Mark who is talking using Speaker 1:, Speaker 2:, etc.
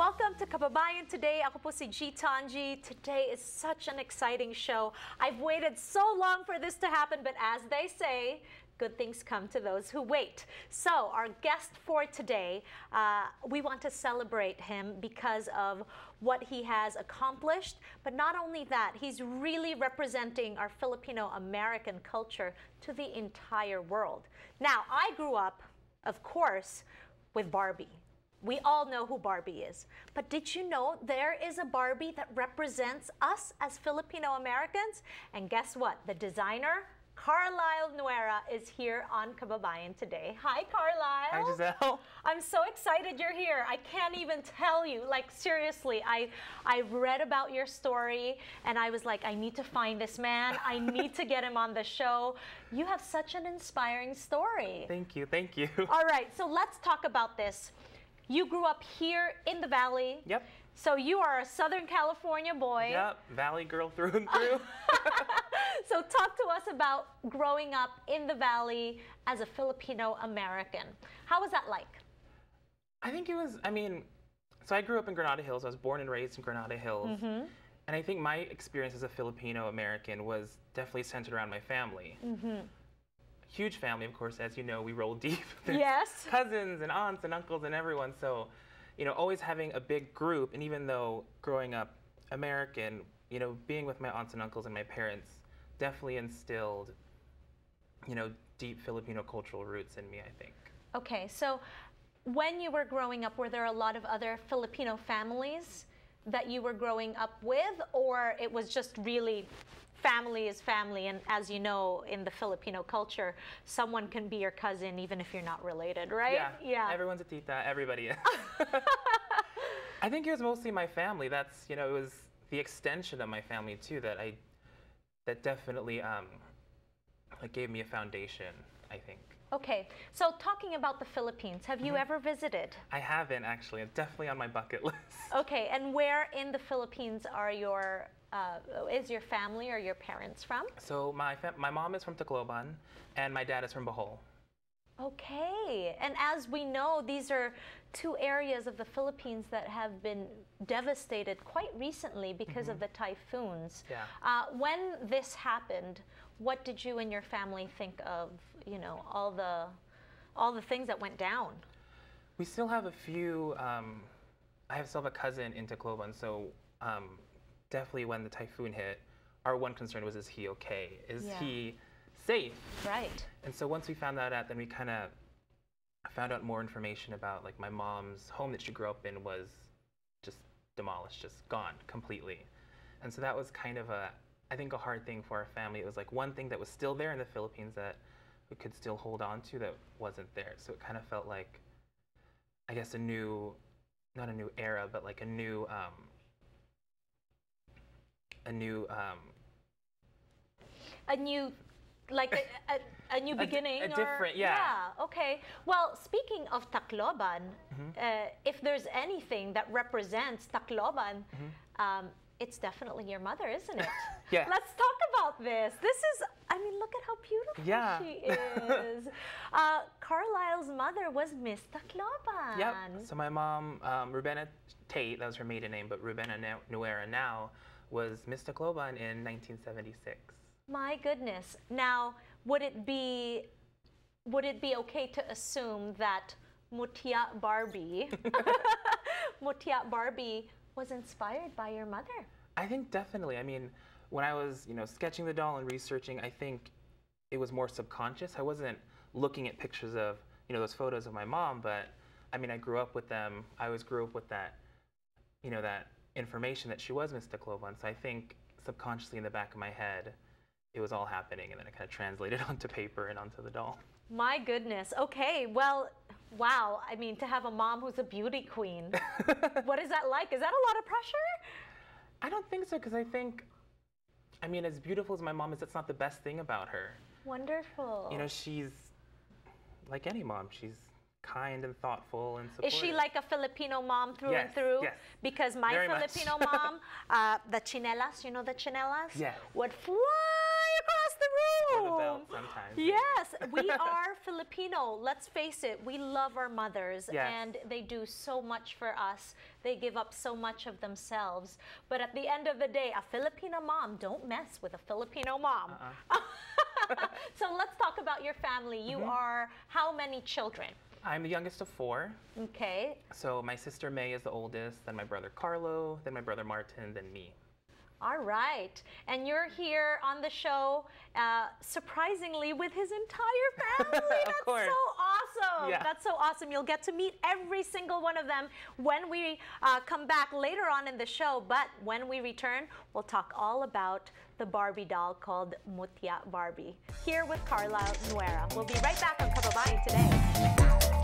Speaker 1: Welcome to Kababayan Today. Ako po si G. Tanji. Today is such an exciting show. I've waited so long for this to happen, but as they say, good things come to those who wait. So our guest for today, we want to celebrate him because of what he has accomplished, but not only that, he's really representing our Filipino-American culture to the entire world. Now, I grew up, of course, with Barbie. We all know who Barbie is. But did you know there is a Barbie that represents us as Filipino Americans? And guess what? The designer, Carlyle Nuera, is here on Kababayan Today. Hi, Carlyle.
Speaker 2: Hi, Giselle.
Speaker 1: I'm so excited you're here. I can't even tell you. Like, seriously, I read about your story and I was like, I need to find this man. I need to get him on the show. You have such an inspiring story.
Speaker 2: Thank you. Thank you.
Speaker 1: All right, so let's talk about this. You grew up here in the Valley.
Speaker 2: Yep.
Speaker 1: So you are a Southern California boy.
Speaker 2: Yep, Valley girl through and through.
Speaker 1: So talk to us about growing up in the Valley as a Filipino American. How was that like?
Speaker 2: I think it was, so I grew up in Granada Hills. I was born and raised in Granada Hills. And I think my experience as a Filipino American was definitely centered around my family. Huge family, of course, as you know, we roll deep.
Speaker 1: Yes.
Speaker 2: Cousins and aunts and uncles and everyone. So, you know, always having a big group, and even though growing up American, you know, being with my aunts and uncles and my parents definitely instilled, you know, deep Filipino cultural roots in me, I think.
Speaker 1: Okay, so when you were growing up, were there a lot of other Filipino families that you were growing up with, or it was just really family is family, and as you know, in the Filipino culture, someone can be your cousin even if you're not related, right?
Speaker 2: Yeah. Everyone's a tita, everybody is. I think it was mostly my family. That's, you know, it was the extension of my family too that definitely like gave me a foundation, I think.
Speaker 1: Okay, so talking about the Philippines, have you ever visited? I
Speaker 2: haven't, actually. It's definitely on my bucket list.
Speaker 1: Okay, and where in the Philippines are your is your family or your parents from?
Speaker 2: So my mom is from Tacloban, and my dad is from Bohol.
Speaker 1: Okay, and as we know, these are two areas of the Philippines that have been devastated quite recently because of the typhoons.
Speaker 2: Yeah.
Speaker 1: When this happened, what did you and your family think of, you know, all the things that went down?
Speaker 2: We still have a few. I still have a cousin in Tacloban, so definitely when the typhoon hit, our one concern was, is he okay? Is he safe?
Speaker 1: Right.
Speaker 2: And so once we found that out, then we kind of found out more information about, like, my mom's home that she grew up in was just demolished, just gone completely. And so that was kind of I think a hard thing for our family. It was like one thing that was still there in the Philippines that we could still hold on to that wasn't there. So it kind of felt like, I guess, not a new era, but like a new
Speaker 1: like a new beginning?
Speaker 2: A different, yeah.
Speaker 1: Yeah, okay. Well, speaking of Tacloban, if there's anything that represents Tacloban, it's definitely your mother, isn't it?
Speaker 2: Yeah.
Speaker 1: Let's talk about this. This is, I mean, look at how beautiful she is. Carlyle's mother was Miss Tacloban.
Speaker 2: Yep. So my mom, Rubena Tate, that was her maiden name, but Rubena Nuera now, was Miss Tacloban in 1976.
Speaker 1: My goodness. Now, would it be okay to assume that Mutya Barbie, Mutya Barbie was inspired by your mother?
Speaker 2: I think definitely. I mean, when I was, you know, sketching the doll and researching, I think it was more subconscious. I wasn't looking at pictures of, you know, those photos of my mom, but I mean, I grew up with them. I always grew up with that, you know, that information that she was Miss Tacloban. So I think subconsciously in the back of my head, it was all happening, and then it kind of translated onto paper and onto the doll.
Speaker 1: My goodness. Okay, well, wow. I mean, to have a mom who's a beauty queen, what is that like? Is that a lot of pressure?
Speaker 2: I don't think so, because I think, I mean, as beautiful as my mom is, that's not the best thing about her.
Speaker 1: Wonderful.
Speaker 2: You know, she's like any mom. She's kind and thoughtful and supportive.
Speaker 1: Is she like a Filipino mom through and through?
Speaker 2: Yes.
Speaker 1: Because my
Speaker 2: Very
Speaker 1: Filipino
Speaker 2: much.
Speaker 1: mom, the chinelas, you know the chinelas?
Speaker 2: Yes.
Speaker 1: Would fly across the room.
Speaker 2: Or the belt sometimes.
Speaker 1: Yes, we are Filipino. Let's face it, we love our mothers,
Speaker 2: Yes.
Speaker 1: and they do so much for us. They give up so much of themselves. But at the end of the day, a Filipino mom, don't mess with a Filipino mom. So let's talk about your family. You are how many children?
Speaker 2: I'm the youngest of 4.
Speaker 1: Okay.
Speaker 2: So my sister May is the oldest, then my brother Carlo, then my brother Martin, then me.
Speaker 1: All right. And you're here on the show, surprisingly, with his entire family. That's
Speaker 2: course.
Speaker 1: so awesome.
Speaker 2: Yeah.
Speaker 1: That's so awesome. You'll get to meet every single one of them when we come back later on in the show. But when we return, we'll talk all about the Barbie doll called Mutya Barbie. Here with Carlyle Nuera. We'll be right back on Kababayan Today.